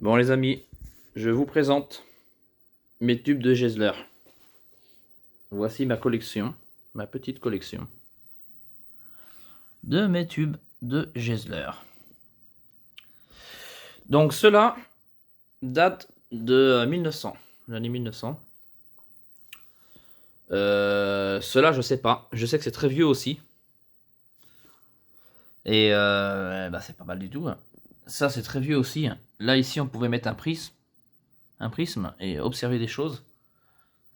Bon les amis, je vous présente mes tubes de Getzler. Voici ma collection, ma petite collection de mes tubes de Getzler. Donc cela date de 1900, l'année 1900. Cela je sais pas, je sais que c'est très vieux aussi. Et c'est pas mal du tout. Ça c'est très vieux aussi. Là ici on pouvait mettre un prisme et observer des choses.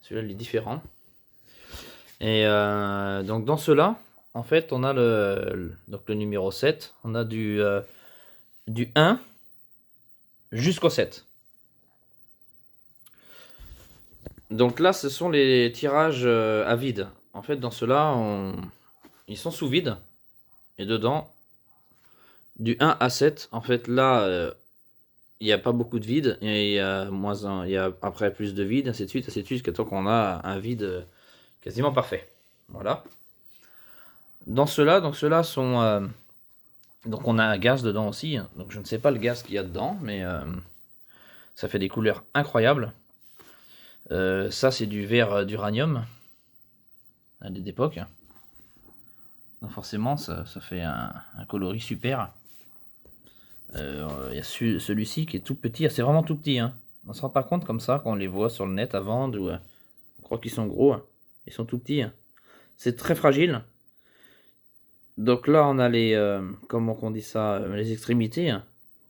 Celui-là il est différent. Et donc dans cela, en fait, on a donc le numéro 7, on a du 1 jusqu'au 7. Donc là, ce sont les tirages à vide. En fait, dans cela, ils sont sous vide. Et dedans, du 1 à 7, en fait, là, il n'y a pas beaucoup de vide. Et il y a moins un, il y a après plus de vide, ainsi de suite, jusqu'à temps qu'on a un vide quasiment parfait. Voilà. Dans cela, donc ceux-là sont... donc on a un gaz dedans aussi, donc je ne sais pas le gaz qu'il y a dedans, mais ça fait des couleurs incroyables. Ça c'est du verre d'uranium, d'époque. Donc forcément ça fait un coloris super. Il y a celui-ci qui est tout petit, c'est vraiment tout petit. Hein. On ne se rend pas compte comme ça quand on les voit sur le net à vendre, ou on croit qu'ils sont gros, ils sont tout petits. C'est très fragile. Donc là on a les, comment on dit ça, les extrémités,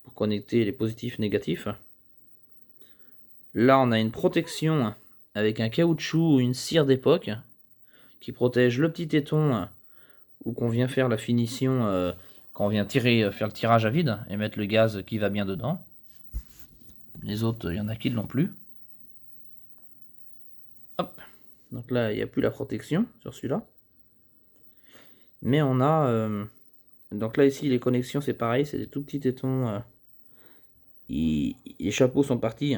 pour connecter les positifs négatifs. Là, on a une protection avec un caoutchouc ou une cire d'époque qui protège le petit téton où qu'on vient faire la finition quand on vient faire le tirage à vide et mettre le gaz qui va bien dedans. Les autres, il y en a qui ne l'ont plus. Hop. Donc là, il n'y a plus la protection sur celui-là. Mais on a... donc là, ici, les connexions, c'est pareil. C'est des tout petits tétons. Les chapeaux sont partis.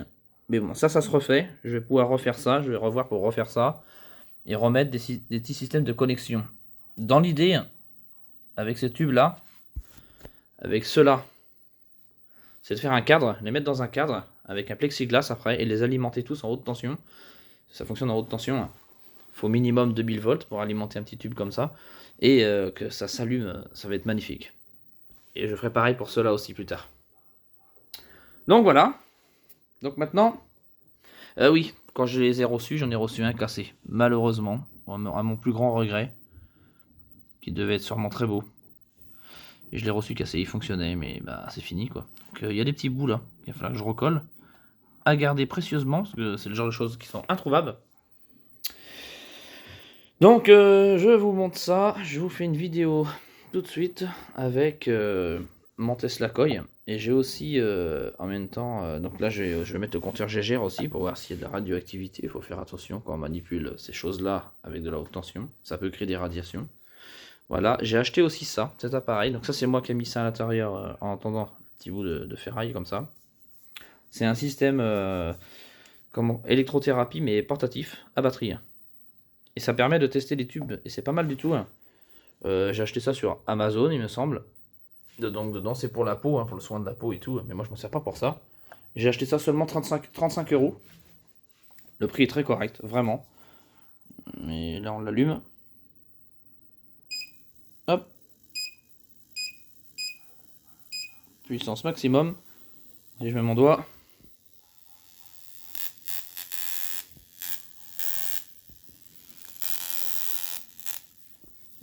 Mais bon, ça se refait. Je vais pouvoir refaire ça. Je vais revoir pour refaire ça. Et remettre des petits systèmes de connexion. Dans l'idée, avec ces tubes-là, avec ceux-là, c'est de faire un cadre, les mettre dans un cadre, avec un plexiglas après, et les alimenter tous en haute tension. Ça fonctionne en haute tension. Il faut minimum 2000 volts pour alimenter un petit tube comme ça. Et que ça s'allume, ça va être magnifique. Et je ferai pareil pour ceux-là aussi plus tard. Donc voilà. Donc maintenant, oui, quand je les ai reçus, j'en ai reçu un cassé. Malheureusement, à mon plus grand regret, qui devait être sûrement très beau. Et je l'ai reçu cassé, il fonctionnait, mais bah c'est fini quoi. Donc il y a des petits bouts là, il va falloir que je recolle. À garder précieusement, parce que c'est le genre de choses qui sont introuvables. Donc je vous montre ça, je vous fais une vidéo tout de suite avec mon Tesla Coil. Et j'ai aussi en même temps, donc là je vais mettre le compteur Gégère aussi pour voir s'il y a de la radioactivité. Il faut faire attention quand on manipule ces choses-là avec de la haute tension, ça peut créer des radiations. Voilà, j'ai acheté aussi ça, cet appareil. Donc ça c'est moi qui ai mis ça à l'intérieur en attendant un petit bout de ferraille comme ça. C'est un système électrothérapie mais portatif à batterie. Et ça permet de tester les tubes et c'est pas mal du tout. J'ai acheté ça sur Amazon il me semble. Donc dedans c'est pour la peau, pour le soin de la peau et tout. Mais moi je m'en sers pas pour ça. J'ai acheté ça seulement 35 €. Le prix est très correct, vraiment. Mais là on l'allume. Hop. Puissance maximum. Si je mets mon doigt.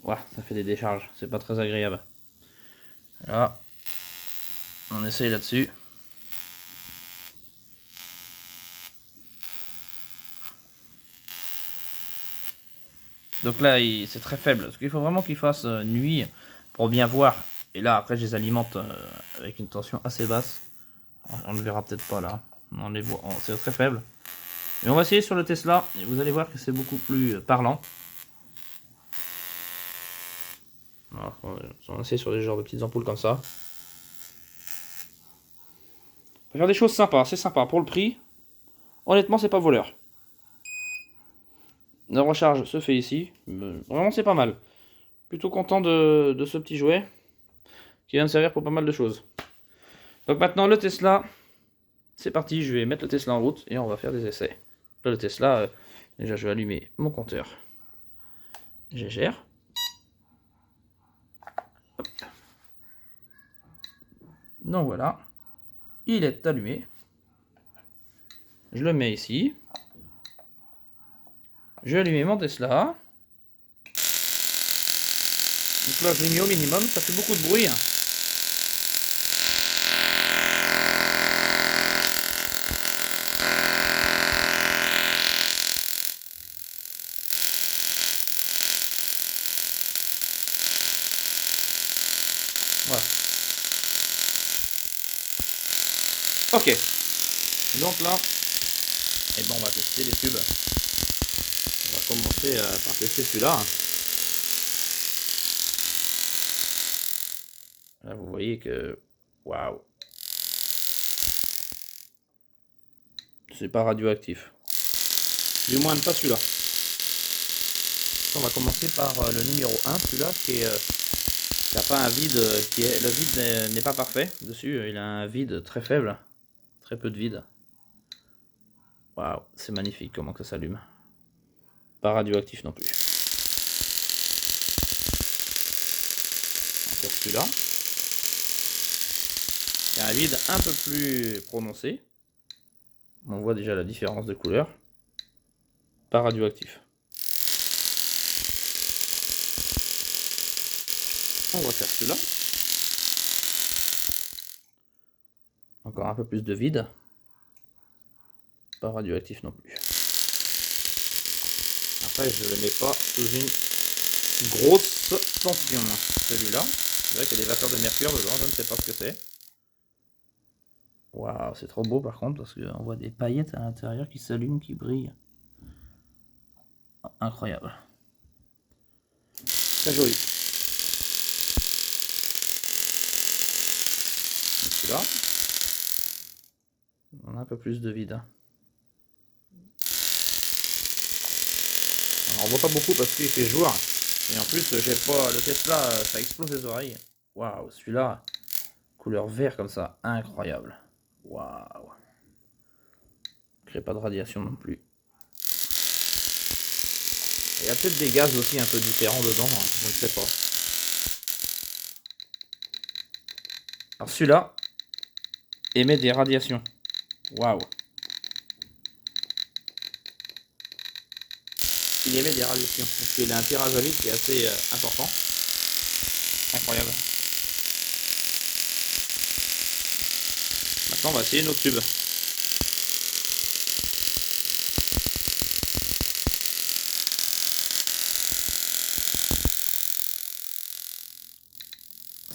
Voilà, ça fait des décharges, c'est pas très agréable. Là, on essaye là-dessus. Donc là, c'est très faible, parce qu'il faut vraiment qu'il fasse nuit pour bien voir. Et là, après, je les alimente avec une tension assez basse. On ne le verra peut-être pas là. On les voit, c'est très faible. Et on va essayer sur le Tesla, et vous allez voir que c'est beaucoup plus parlant. Alors, on va essayer sur des genres de petites ampoules comme ça. On peut faire des choses sympas, c'est sympa. Pour le prix, honnêtement, c'est pas voleur. La recharge se fait ici. Vraiment, c'est pas mal. Plutôt content de ce petit jouet qui va me servir pour pas mal de choses. Donc maintenant, le Tesla. c'est parti, je vais mettre le Tesla en route et on va faire des essais. Là, le Tesla, déjà je vais allumer mon compteur GGR. Hop. Donc voilà, il est allumé. Je le mets ici. Je vais allumer mon Tesla. Donc là, je l'ai mis au minimum, ça fait beaucoup de bruit. Voilà. Ok. Donc là, et ben on va tester les tubes. On va commencer par tester celui-là. Là, vous voyez que, waouh, c'est pas radioactif. Du moins, pas celui-là. On va commencer par le numéro 1, celui-là qui n'a pas un vide, le vide n'est pas parfait dessus, il a un vide très faible, très peu de vide. Waouh, c'est magnifique comment ça s'allume. Pas radioactif non plus. Encore celui-là. Il y a un vide un peu plus prononcé. On voit déjà la différence de couleur. Pas radioactif. On va faire celui-là. Encore un peu plus de vide. Pas radioactif non plus. Après, je ne le mets pas sous une grosse tension. Celui-là, c'est vrai qu'il y a des vapeurs de mercure dedans, je ne sais pas ce que c'est. Waouh, c'est trop beau par contre, parce qu'on voit des paillettes à l'intérieur qui s'allument, qui brillent. Incroyable. Très joli. Celui-là, on a un peu plus de vide. Alors, on voit pas beaucoup parce qu'il fait jour. Et en plus, j'ai pas le Tesla, ça explose les oreilles. Waouh, celui-là, couleur vert comme ça, incroyable. Waouh. Crée pas de radiation non plus. Il y a peut-être des gaz aussi un peu différents dedans, hein, je ne sais pas. Alors celui-là émet des radiations. Waouh. Il émet des radiations. Parce qu'il a un tirage à vide qui est assez important. Incroyable. Maintenant on va essayer nos tubes.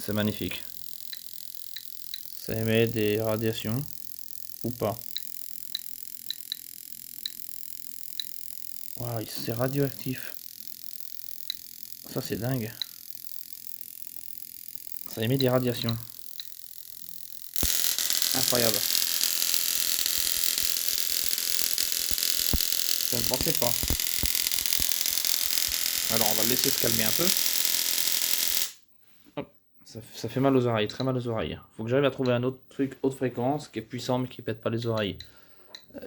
C'est magnifique. Ça émet des radiations ou pas. Waouh, c'est radioactif. Ça c'est dingue. Ça émet des radiations. Incroyable. Je ne pensais pas. Alors on va le laisser se calmer un peu. Hop. Ça fait mal aux oreilles, très mal aux oreilles. Faut que j'arrive à trouver un autre truc haute fréquence qui est puissant mais qui pète pas les oreilles.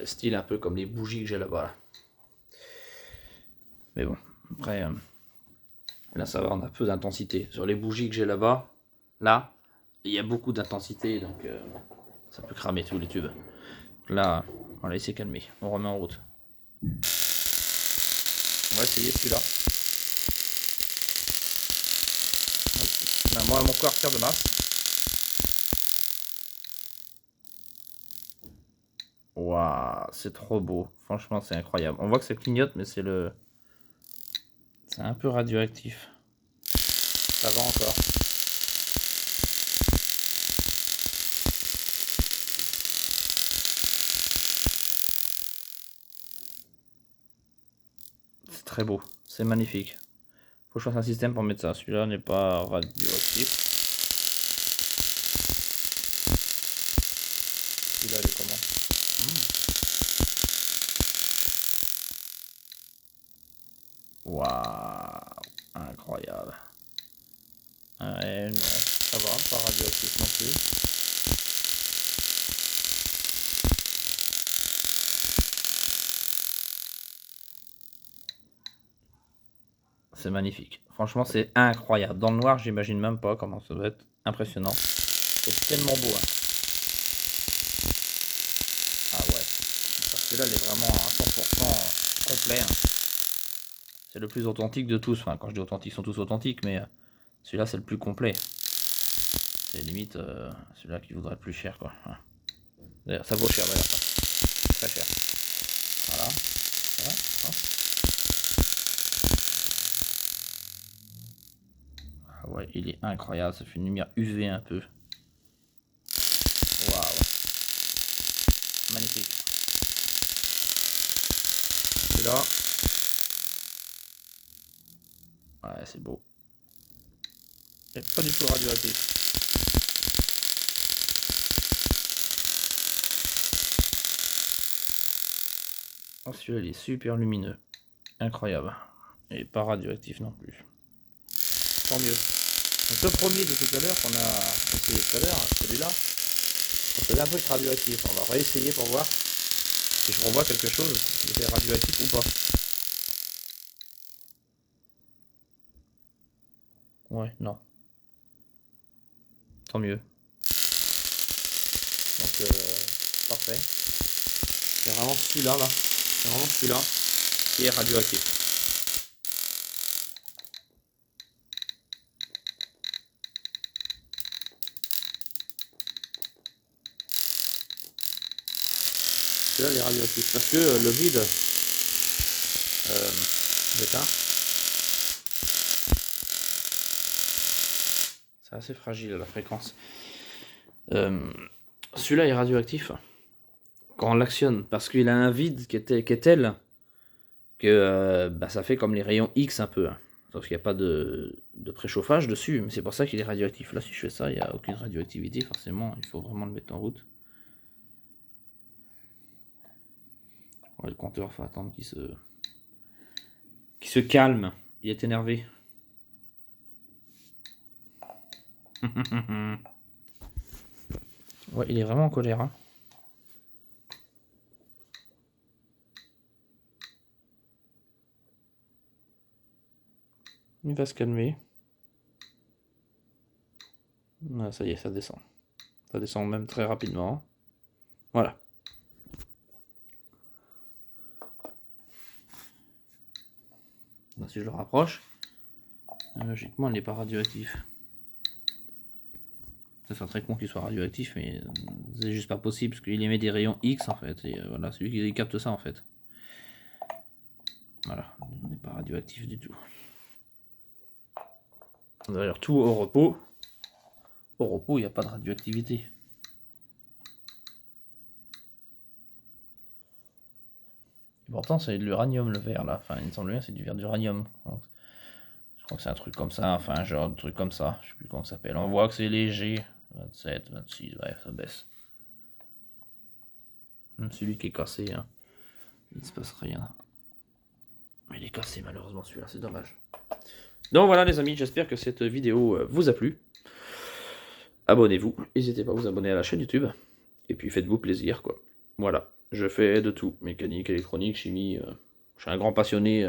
Style un peu comme les bougies que j'ai là-bas. Là. Mais bon, après, là ça va, on a peu d'intensité. Sur les bougies que j'ai là-bas, là, il y a beaucoup d'intensité, donc ça peut cramer tous les tubes. Là, on va laisser calmer, on remet en route. On va essayer celui-là. Là, moi, mon corps tire de masse. Waouh, c'est trop beau. Franchement, c'est incroyable. On voit que ça clignote, mais c'est le... C'est un peu radioactif. Ça va encore. C'est très beau. C'est magnifique. Faut que je fasse un système pour mettre ça. Celui-là n'est pas radioactif. Celui-là, il est comment? Waouh, incroyable. Ouais, non, ça va, pas radioactif non plus. c'est magnifique. Franchement, c'est incroyable. Dans le noir, j'imagine même pas comment ça doit être impressionnant. C'est tellement beau. Hein. Ah ouais. Parce que là, il est vraiment à 100% complet. Hein. C'est le plus authentique de tous. Enfin, quand je dis authentique, ils sont tous authentiques, mais celui-là, c'est le plus complet. C'est limite celui-là qui voudrait le plus cher, quoi. D'ailleurs, ça vaut cher, d'ailleurs. Très cher. Voilà. Voilà. Ah ouais, il est incroyable. Ça fait une lumière UV un peu. Waouh. Magnifique. Celui-là. Ouais, c'est beau. Et pas du tout radioactif. Oh, celui-là, il est super lumineux. Incroyable. Et pas radioactif non plus. Tant mieux. Donc le premier de tout à l'heure qu'on a essayé tout à l'heure, celui-là, ça faisait un truc radioactif. On va réessayer pour voir si je revois quelque chose qui était radioactif ou pas. Ouais, non. Tant mieux. Donc, parfait. C'est vraiment celui-là, là. C'est vraiment celui-là qui est radioactif. Celui-là, il est radioactif. Parce que le vide, j'éteins. C'est assez fragile la fréquence. Celui-là est radioactif quand on l'actionne parce qu'il a un vide qui est tel que ça fait comme les rayons X un peu. Hein. Sauf qu'il n'y a pas de préchauffage dessus, mais c'est pour ça qu'il est radioactif. Là, si je fais ça, il n'y a aucune radioactivité, forcément, il faut vraiment le mettre en route. Ouais, le compteur, faut attendre qu'il se calme. Il est énervé. Ouais, il est vraiment en colère. Hein. Il va se calmer. Ah, ça y est, ça descend. Ça descend même très rapidement. Voilà. Là, si je le rapproche, logiquement, il n'est pas radioactif. Ça serait très con qu'il soit radioactif, mais c'est juste pas possible parce qu'il émet des rayons X en fait. Et voilà, c'est lui qui capte ça en fait. Voilà, il n'est pas radioactif du tout. D'ailleurs, tout au repos, il n'y a pas de radioactivité. Et pourtant, c'est de l'uranium le verre là. Enfin, il me semble bien, c'est du verre d'uranium. Je crois que c'est un truc comme ça, enfin, genre de truc comme ça. Je sais plus comment ça s'appelle. On voit que c'est léger. 27, 26, ouais, ça baisse. Même celui qui est cassé, hein. Il ne se passe rien. Mais il est cassé malheureusement celui-là, c'est dommage. Donc voilà les amis, j'espère que cette vidéo vous a plu. Abonnez-vous, n'hésitez pas à vous abonner à la chaîne YouTube. Et puis faites-vous plaisir quoi. Voilà, je fais de tout, mécanique, électronique, chimie. Je suis un grand passionné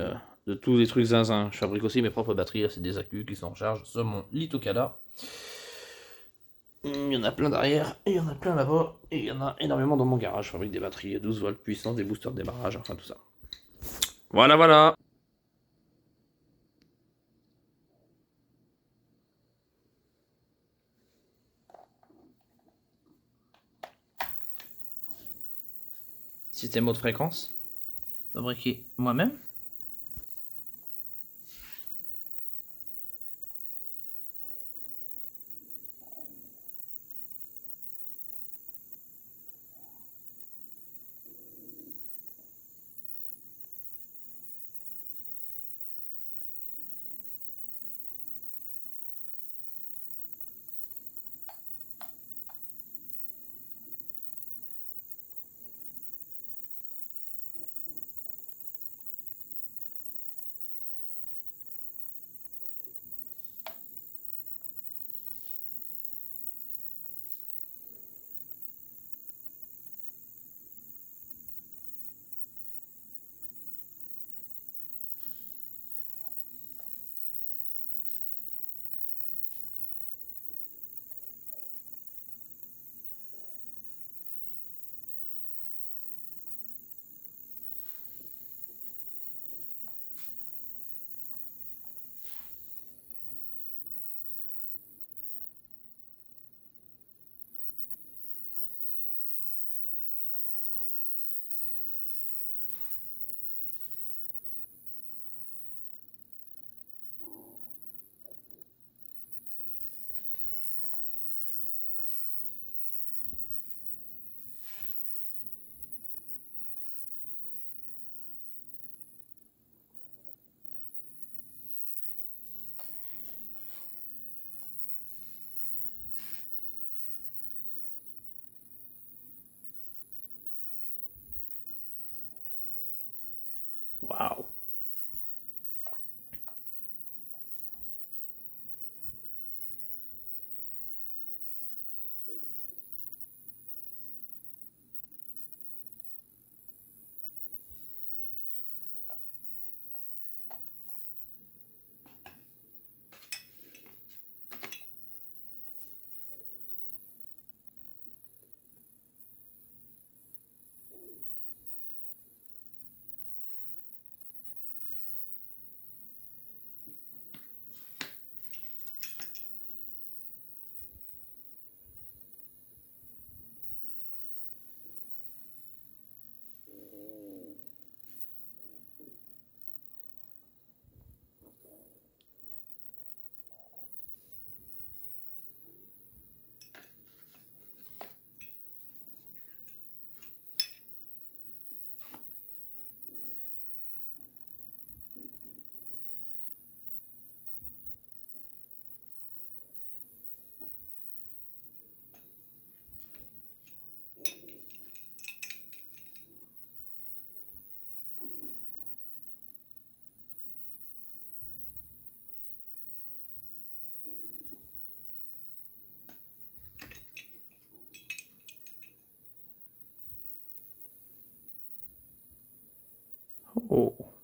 de tous les trucs zinzin. Je fabrique aussi mes propres batteries, là c'est des accus qui sont en charge sur mon Litokada. Il y en a plein derrière, et il y en a plein là-bas, et il y en a énormément dans mon garage. Je fabrique des batteries à 12 volts puissance, des boosters de démarrage, enfin tout ça. Voilà, voilà. Système haute fréquence, fabriqué moi-même. Waouh. Oh.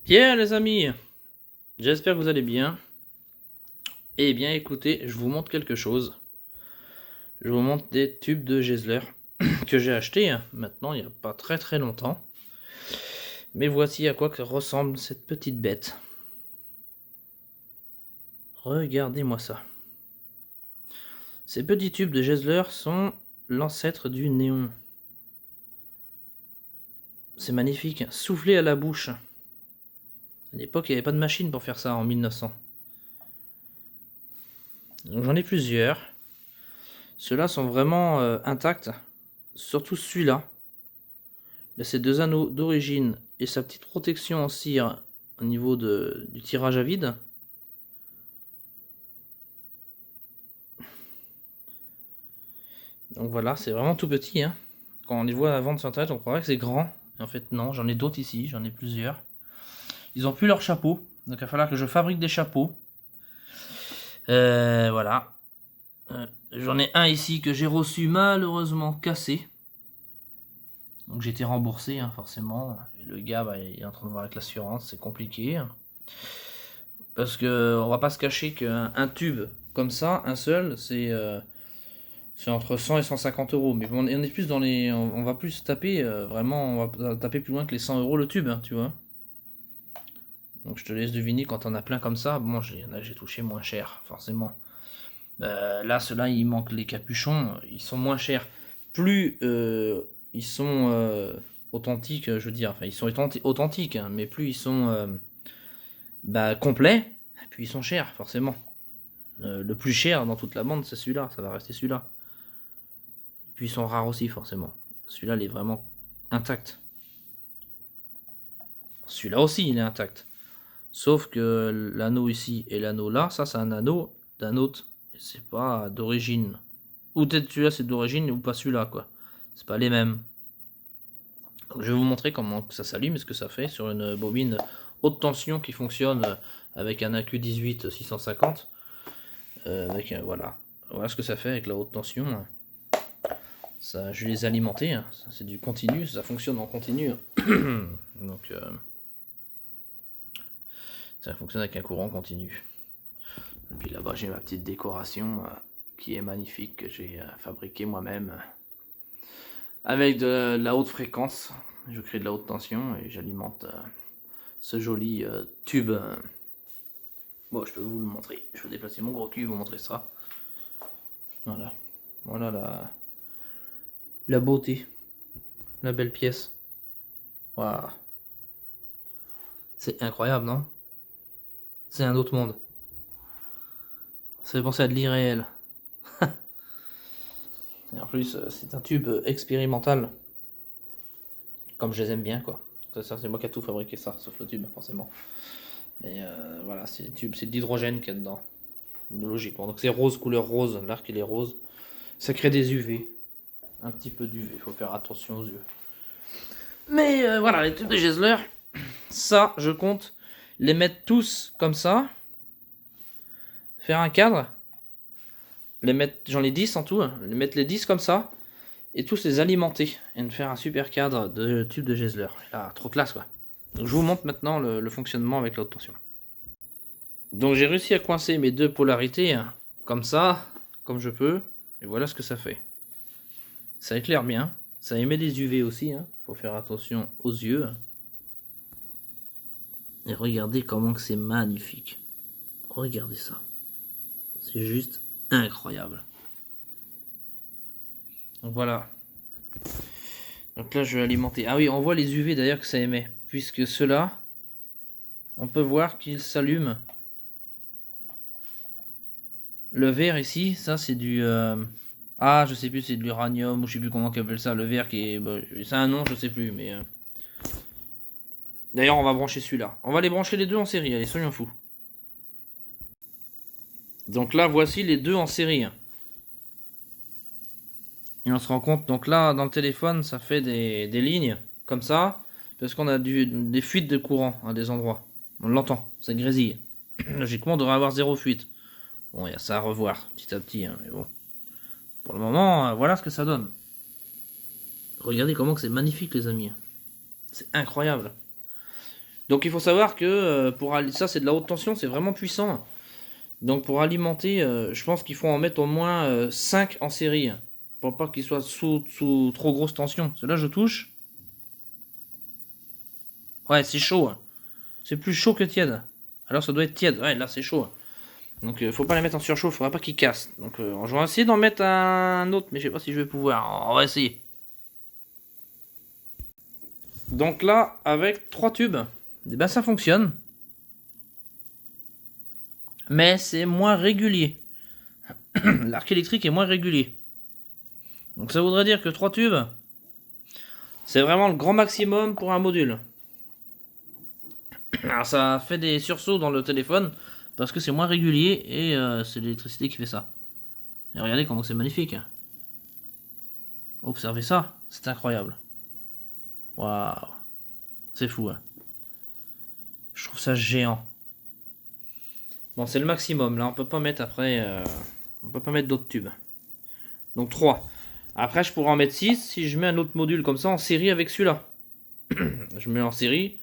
Bien les amis, j'espère que vous allez bien. Eh bien écoutez, je vous montre quelque chose. Je vous montre des tubes de Getzler que j'ai acheté maintenant il n'y a pas très longtemps. Mais voici à quoi ressemble cette petite bête. Regardez-moi ça. Ces petits tubes de Getzler sont l'ancêtre du néon. C'est magnifique, soufflé à la bouche. À l'époque, il n'y avait pas de machine pour faire ça en 1900. Donc j'en ai plusieurs. Ceux-là sont vraiment intacts. Surtout celui-là. Il a ses 2 anneaux d'origine et sa petite protection en cire au niveau du tirage à vide. Donc voilà, c'est vraiment tout petit. Hein. Quand on les voit à la vente sur internet, on croirait que c'est grand. Et en fait non, j'en ai d'autres ici, j'en ai plusieurs. Ils ont plus leur chapeau, donc il va falloir que je fabrique des chapeaux. Voilà. J'en ai un ici que j'ai reçu malheureusement cassé. Donc j'ai été remboursé, hein, forcément. Et le gars, bah, il est en train de voir avec l'assurance, c'est compliqué. Parce que on va pas se cacher qu'un tube comme ça, un seul, c'est entre 100 et 150 euros. Mais bon, on est plus dans les. On va plus taper, vraiment, on va taper plus loin que les 100 euros le tube, hein, tu vois. Donc je te laisse deviner quand on a plein comme ça. Bon, il y en a que j'ai touché moins cher, forcément. Là, ceux-là, il manque les capuchons, ils sont moins chers. Plus ils sont authentiques, je veux dire, enfin, ils sont authentiques, hein, mais plus ils sont complets, puis ils sont chers, forcément. Le plus cher dans toute la bande, c'est celui-là, ça va rester celui-là. Et puis ils sont rares aussi, forcément. Celui-là, il est vraiment intact. Celui-là aussi, il est intact. Sauf que l'anneau ici et l'anneau là, ça c'est un anneau d'un autre. C'est pas d'origine. Ou peut-être celui-là c'est d'origine ou pas celui-là, quoi. C'est pas les mêmes. Donc je vais vous montrer comment ça s'allume et ce que ça fait sur une bobine haute tension qui fonctionne avec un AQ18 650. Voilà. Voilà ce que ça fait avec la haute tension. Ça, je les ai alimentés. Hein. C'est du continu, ça fonctionne en continu. Donc ça fonctionne avec un courant continu. Et puis là-bas j'ai ma petite décoration qui est magnifique, que j'ai fabriquée moi-même. Avec de la haute fréquence. Je crée de la haute tension et j'alimente ce joli tube. Bon, je peux vous le montrer. Je vais déplacer mon gros cul et vous montrer ça. Voilà. Voilà la beauté. La belle pièce. Waouh. C'est incroyable, non? C'est un autre monde. Ça fait penser à de l'irréel. Et en plus, c'est un tube expérimental. Comme je les aime bien, quoi. Ça, c'est moi qui ai tout fabriqué ça, sauf le tube, forcément. Mais voilà, c'est le tube, c'est de l'hydrogène qu'il y a dedans. Logiquement. Donc c'est rose, couleur rose. L'arc, il est rose. Ça crée des UV. Un petit peu d'UV. Il faut faire attention aux yeux. Mais voilà, les tubes de Geissler, ça, je compte les mettre tous comme ça. Faire un cadre. Les mettre, j'en ai 10 en tout. Les mettre les 10 comme ça. Et tous les alimenter. Et me faire un super cadre de tube de Geissler. Là, trop classe, quoi. Donc je vous montre maintenant le fonctionnement avec la haute tension. Donc j'ai réussi à coincer mes deux polarités, hein, comme ça, comme je peux. Et voilà ce que ça fait. Ça éclaire bien. Ça émet des UV aussi. Hein. Faut faire attention aux yeux. Et regardez comment que c'est magnifique. Regardez ça. C'est juste incroyable. Donc voilà. Donc là je vais alimenter. Ah oui, on voit les UV d'ailleurs que ça émet. Puisque ceux-là, on peut voir qu'ils s'allument. Le vert ici, ça c'est du... Ah, je sais plus, c'est de l'uranium, ou je sais plus comment on appelle ça. Le vert qui est... Bah, c'est un nom, je sais plus, mais... D'ailleurs, on va brancher celui-là. On va les brancher les deux en série, allez, soyons fous. Donc là, voici les deux en série. Et on se rend compte, donc là, dans le téléphone, ça fait des lignes, comme ça, parce qu'on a des fuites de courant à des endroits. On l'entend, ça grésille. Logiquement, on devrait avoir zéro fuite. Bon, il y a ça à revoir, petit à petit, hein, mais bon. Pour le moment, voilà ce que ça donne. Regardez comment que c'est magnifique, les amis. C'est incroyable. Donc il faut savoir que ça c'est de la haute tension, c'est vraiment puissant. Donc pour alimenter, je pense qu'il faut en mettre au moins 5 en série. Pour pas qu'il soit sous trop grosse tension. Là je touche. Ouais, c'est chaud. C'est plus chaud que tiède. Alors ça doit être tiède. Ouais, là c'est chaud. Donc faut pas les mettre en surchauffe, faudra pas qu'ils cassent. Donc je vais essayer d'en mettre un autre, mais je sais pas si je vais pouvoir. On va essayer. Donc là, avec 3 tubes, eh ben ça fonctionne. Mais c'est moins régulier. l'arc électrique est moins régulier. Donc ça voudrait dire que 3 tubes, c'est vraiment le grand maximum pour un module. Alors ça fait des sursauts dans le téléphone, parce que c'est moins régulier, et c'est l'électricité qui fait ça. Et regardez comment c'est magnifique. Observez ça, c'est incroyable. Waouh. C'est fou, hein. Je trouve ça géant. Bon, c'est le maximum, là on peut pas mettre après... on peut pas mettre d'autres tubes. Donc 3. Après je pourrais en mettre 6 si je mets un autre module comme ça en série avec celui-là. Je mets en série.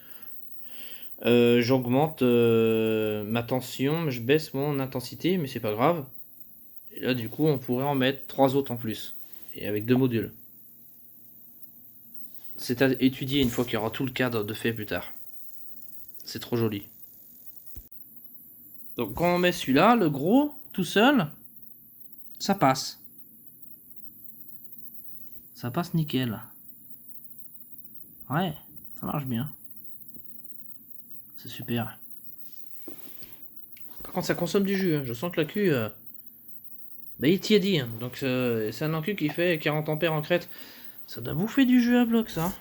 J'augmente ma tension, je baisse mon intensité, mais c'est pas grave. Et là du coup on pourrait en mettre 3 autres en plus. Et avec 2 modules. C'est à étudier une fois qu'il y aura tout le cadre de fait plus tard. C'est trop joli. Donc quand on met celui-là, le gros, tout seul, ça passe. Ça passe nickel. Ouais, ça marche bien. C'est super. Par contre ça consomme du jus, hein. Je sens que la Q... bah, il tiédit, hein. Donc c'est un encu qui fait 40 ampères en crête. Ça doit bouffer du jus à bloc ça.